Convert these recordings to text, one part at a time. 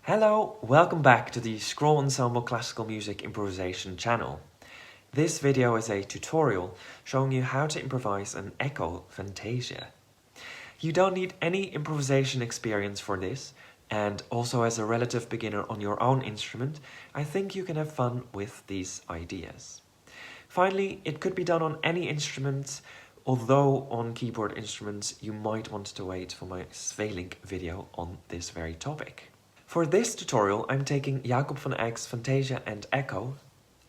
Hello, welcome back to the Scroll Ensemble Classical Music Improvisation channel. This video is a tutorial showing you how to improvise an Echo Fantasia. You don't need any improvisation experience for this, and also as a relative beginner on your own instrument, I think you can have fun with these ideas. Finally, it could be done on any instrument, although on keyboard instruments you might want to wait for my Sveelink video on this very topic. For this tutorial, I'm taking Jacob van Eyck's Fantasia and Echo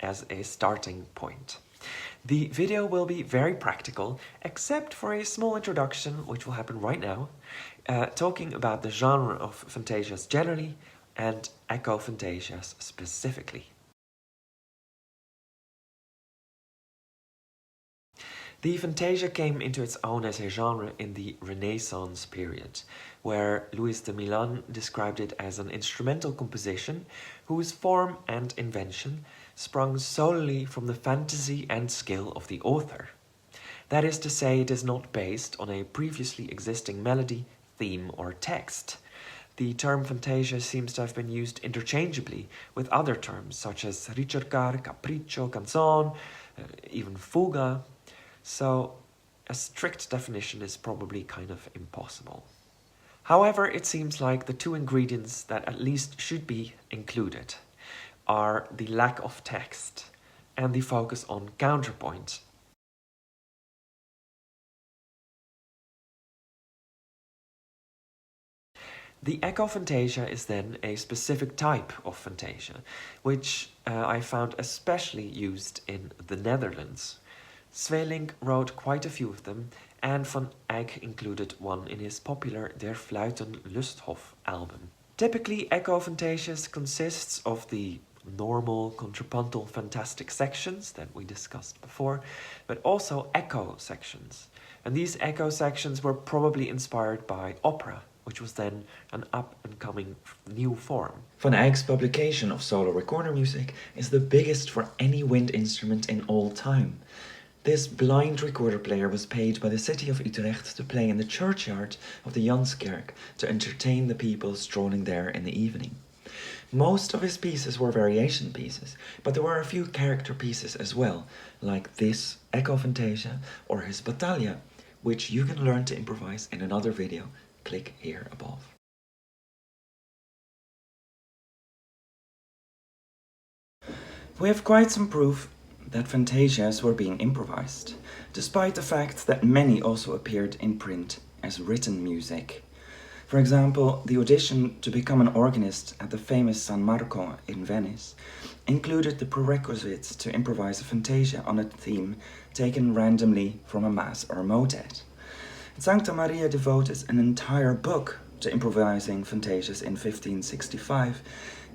as a starting point. The video will be very practical, except for a small introduction, which will happen right now, talking about the genre of Fantasias generally and Echo Fantasias specifically. The Fantasia came into its own as a genre in the Renaissance period, where Louis de Milan described it as an instrumental composition whose form and invention sprung solely from the fantasy and skill of the author. That is to say, it is not based on a previously existing melody, theme or text. The term Fantasia seems to have been used interchangeably with other terms such as ricercar, capriccio, canzone, even fuga. So a strict definition is probably kind of impossible. However, it seems like the two ingredients that at least should be included are the lack of text and the focus on counterpoint. The Echo Fantasia is then a specific type of Fantasia, which I found especially used in the Netherlands. Sveelink wrote quite a few of them, and Van Eyck included one in his popular Der Fluiten Lusthof album. Typically, Echo Fantasias consists of the normal contrapuntal fantastic sections that we discussed before, but also echo sections. And these echo sections were probably inspired by opera, which was then an up-and-coming new form. Van Eyck's publication of solo recorder music is the biggest for any wind instrument in all time. This blind recorder player was paid by the city of Utrecht to play in the churchyard of the Janskerk to entertain the people strolling there in the evening. Most of his pieces were variation pieces, but there were a few character pieces as well, like this Echo Fantasia or his Battaglia, which you can learn to improvise in another video. Click here above. We have quite some proof that Fantasias were being improvised, despite the fact that many also appeared in print as written music. For example, the audition to become an organist at the famous San Marco in Venice included the prerequisites to improvise a fantasia on a theme taken randomly from a mass or motet. Santa Maria devoted an entire book to improvising fantasias in 1565,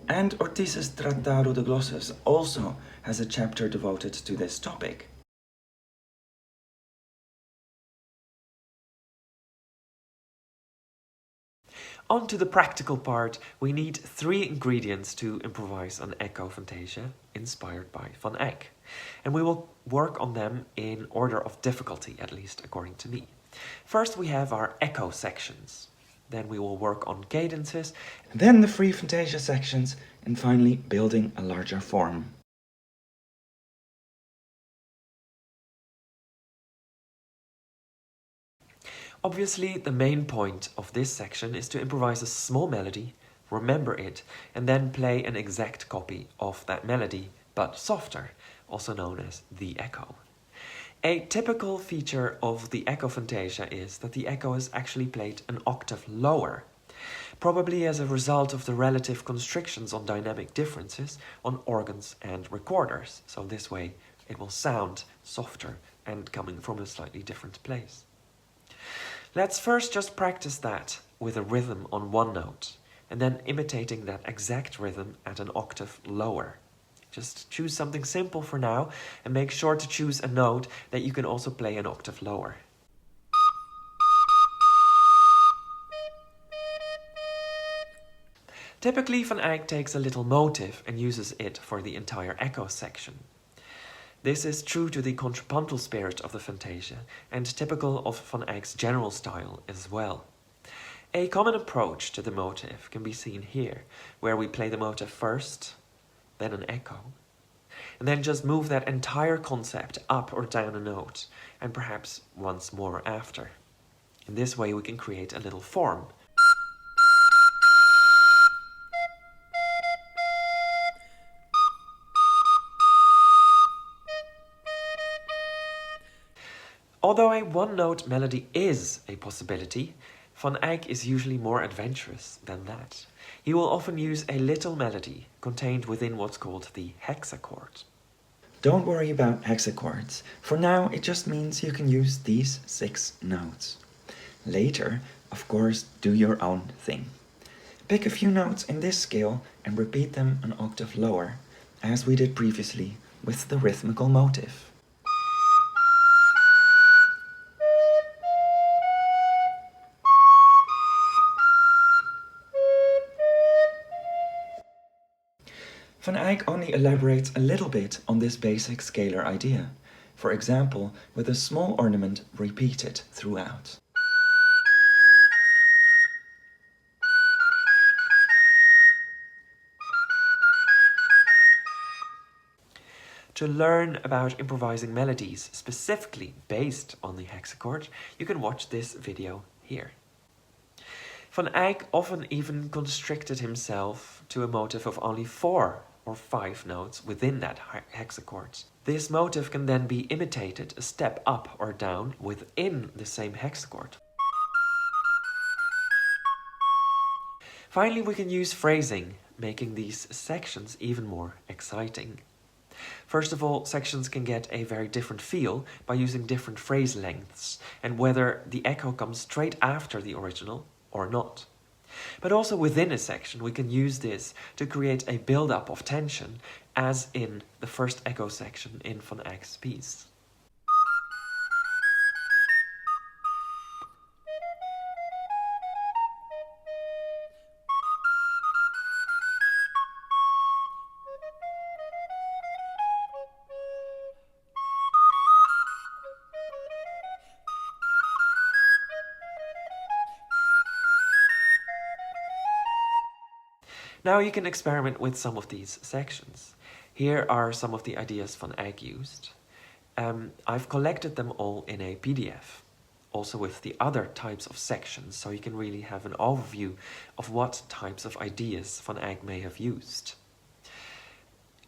and Ortiz's Tratado de Glosses also has a chapter devoted to this topic. On to the practical part, we need 3 ingredients to improvise an Echo Fantasia inspired by Van Eyck. And we will work on them in order of difficulty, at least according to me. First we have our echo sections. Then we will work on cadences. And then the free Fantasia sections, and finally building a larger form. Obviously, the main point of this section is to improvise a small melody, remember it, and then play an exact copy of that melody, but softer, also known as the echo. A typical feature of the Echo Fantasia is that the echo is actually played an octave lower, probably as a result of the relative constrictions on dynamic differences on organs and recorders, so this way it will sound softer and coming from a slightly different place. Let's first just practice that with a rhythm on one note, and then imitating that exact rhythm at an octave lower. Just choose something simple for now, and make sure to choose a note that you can also play an octave lower. Typically, Van Eyck takes a little motive and uses it for the entire echo section. This is true to the contrapuntal spirit of the Fantasia, and typical of Van Eyck's general style as well. A common approach to the motive can be seen here, where we play the motive first, then an echo, and then just move that entire concept up or down a note, and perhaps once more after. In this way we can create a little form. Although a one-note melody is a possibility, Van Eyck is usually more adventurous than that. He will often use a little melody contained within what's called the hexachord. Don't worry about hexachords. For now, it just means you can use these 6 notes. Later, of course, do your own thing. Pick a few notes in this scale and repeat them an octave lower, as we did previously with the rhythmical motive. Van Eyck only elaborates a little bit on this basic scalar idea, for example with a small ornament repeated throughout. To learn about improvising melodies specifically based on the hexachord, you can watch this video here. Van Eyck often even constricted himself to a motive of only 4 or 5 notes within that hexachord. This motive can then be imitated a step up or down within the same hexachord. Finally, we can use phrasing, making these sections even more exciting. First of all, sections can get a very different feel by using different phrase lengths and whether the echo comes straight after the original or not. But also within a section we can use this to create a build-up of tension, as in the first echo section in Van Eyck's piece. Now you can experiment with some of these sections. Here are some of the ideas Van Eyck used. I've collected them all in a PDF, also with the other types of sections, so you can really have an overview of what types of ideas Van Eyck may have used.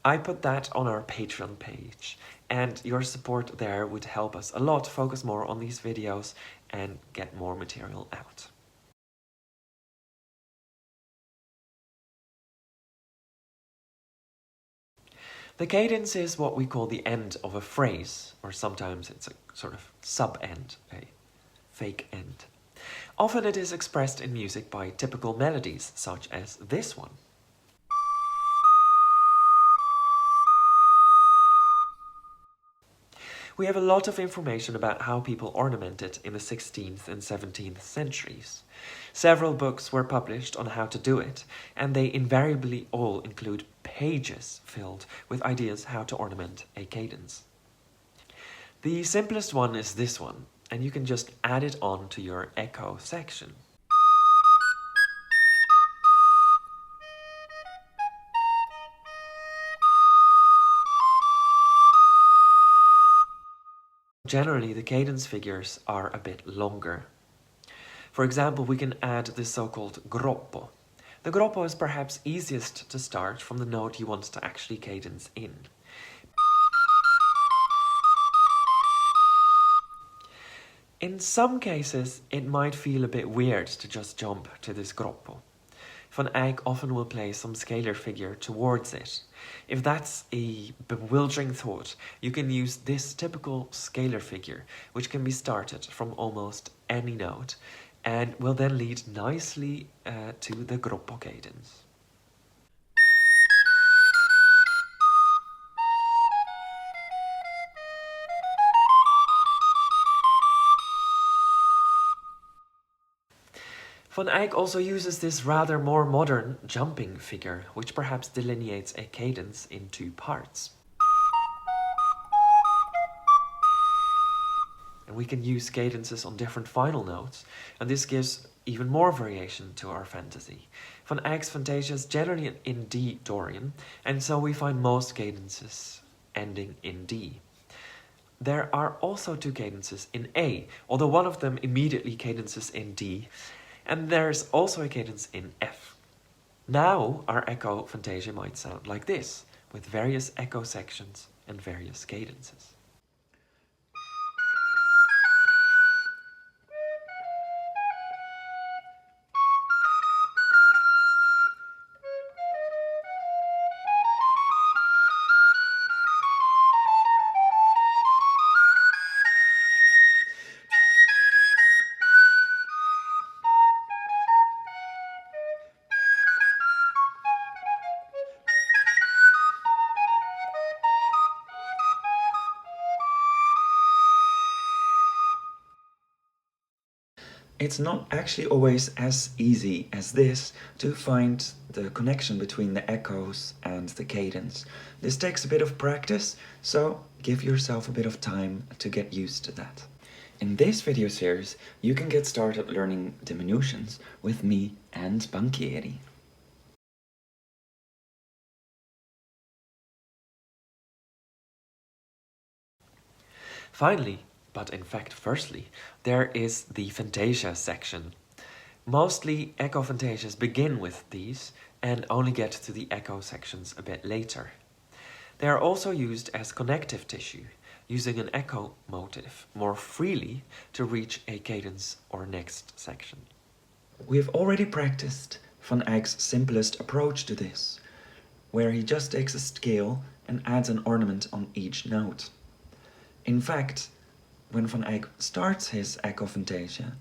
I put that on our Patreon page, and your support there would help us a lot focus more on these videos and get more material out. The cadence is what we call the end of a phrase, or sometimes it's a sort of sub-end, a fake end. Often it is expressed in music by typical melodies, such as this one. We have a lot of information about how people ornamented in the 16th and 17th centuries. Several books were published on how to do it, and they invariably all include pages filled with ideas how to ornament a cadence. The simplest one is this one, and you can just add it on to your echo section. Generally, the cadence figures are a bit longer. For example, we can add the so-called groppo. The groppo is perhaps easiest to start from the note you want to actually cadence in. In some cases, it might feel a bit weird to just jump to this groppo. Van Eyck often will play some scalar figure towards it. If that's a bewildering thought, you can use this typical scalar figure, which can be started from almost any note, and will then lead nicely to the groppo cadence. Van Eyck also uses this rather more modern jumping figure, which perhaps delineates a cadence in 2 parts. And we can use cadences on different final notes, and this gives even more variation to our fantasy. Van Eyck's Fantasias generally in D Dorian, and so we find most cadences ending in D. There are also two cadences in A, although one of them immediately cadences in D, and there's also a cadence in F. Now our Echo Fantasia might sound like this, with various echo sections and various cadences. It's not actually always as easy as this to find the connection between the echoes and the cadence. This takes a bit of practice, so give yourself a bit of time to get used to that. In this video series, you can get started learning diminutions with me and Banchieri. Finally, but in fact firstly, there is the Fantasia section. Mostly Echo Fantasias begin with these and only get to the echo sections a bit later. They are also used as connective tissue, using an echo motive more freely to reach a cadence or next section. We have already practiced Van Eyck's simplest approach to this, where he just takes a scale and adds an ornament on each note. In fact, when Van Eyck starts his Echo Fantasia,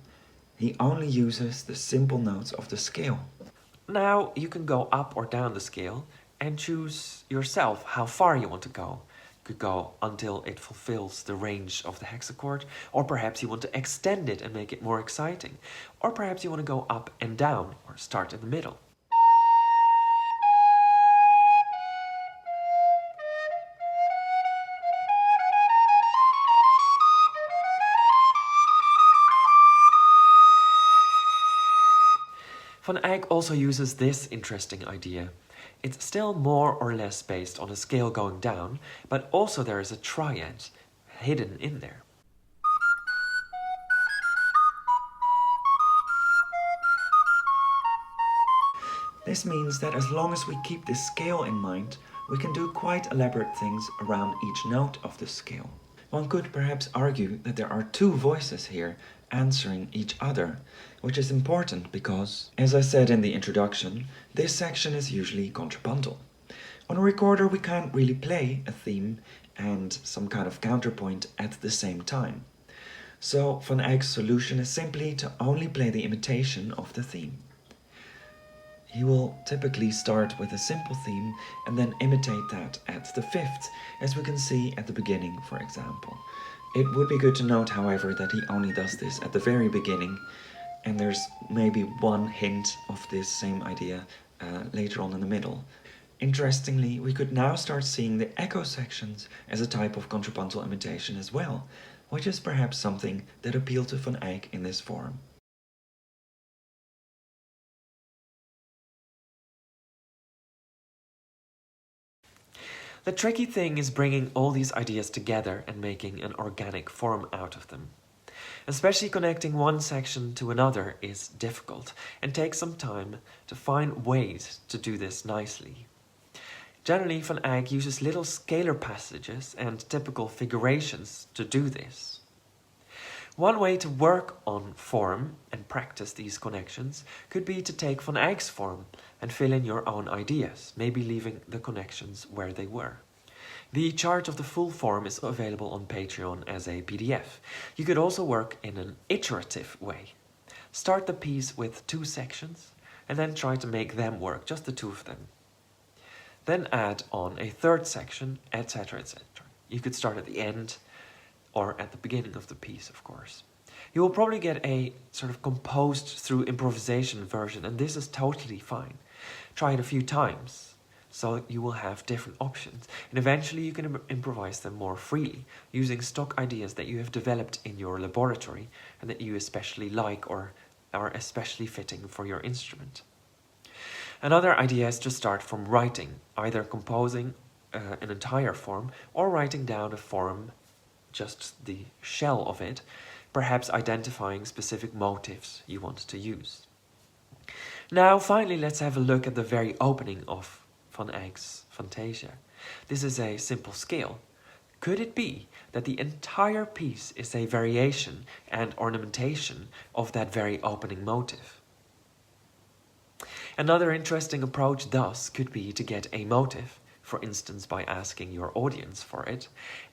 he only uses the simple notes of the scale. Now you can go up or down the scale and choose yourself how far you want to go. You could go until it fulfills the range of the hexachord, or perhaps you want to extend it and make it more exciting, or perhaps you want to go up and down or start in the middle. Van Eyck also uses this interesting idea. It's still more or less based on a scale going down, but also there is a triad hidden in there. This means that as long as we keep this scale in mind, we can do quite elaborate things around each note of the scale. One could perhaps argue that there are two voices here answering each other, which is important because, as I said in the introduction, this section is usually contrapuntal. On a recorder we can't really play a theme and some kind of counterpoint at the same time. So Van Eyck's solution is simply to only play the imitation of the theme. He will typically start with a simple theme and then imitate that at the fifth, as we can see at the beginning, for example. It would be good to note, however, that he only does this at the very beginning, and there's maybe one hint of this same idea later on in the middle. Interestingly, we could now start seeing the echo sections as a type of contrapuntal imitation as well, which is perhaps something that appealed to Van Eyck in this form. The tricky thing is bringing all these ideas together and making an organic form out of them. Especially connecting one section to another is difficult and takes some time to find ways to do this nicely. Generally, Van Eyck uses little scalar passages and typical figurations to do this. One way to work on form and practice these connections could be to take Van Eyck's form and fill in your own ideas, maybe leaving the connections where they were. The chart of the full form is available on Patreon as a PDF. You could also work in an iterative way. Start the piece with two sections and then try to make them work, just the two of them. Then add on a third section, etc., etc. You could start at the end or at the beginning of the piece, of course. You will probably get a sort of composed through improvisation version, and this is totally fine. Try it a few times, so you will have different options, and eventually you can improvise them more freely, using stock ideas that you have developed in your laboratory and that you especially like or are especially fitting for your instrument. Another idea is to start from writing, either composing an entire form or writing down a form, just the shell of it, perhaps identifying specific motifs you want to use. Now, finally, let's have a look at the very opening of Van Eyck's Fantasia. This is a simple scale. Could it be that the entire piece is a variation and ornamentation of that very opening motif? Another interesting approach thus could be to get a motif, for instance by asking your audience for it,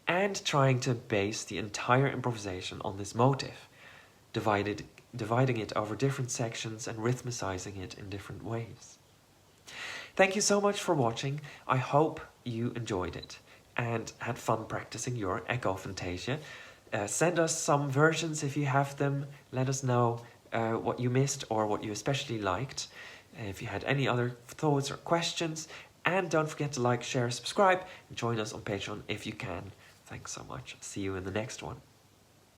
and trying to base the entire improvisation on this motif, dividing it over different sections and rhythmicizing it in different ways. Thank you so much for watching. I hope you enjoyed it and had fun practicing your Echo Fantasia. Send us some versions if you have them. Let us know what you missed or what you especially liked. If you had any other thoughts or questions. And don't forget to like, share, subscribe, and join us on Patreon if you can. Thanks so much. See you in the next one.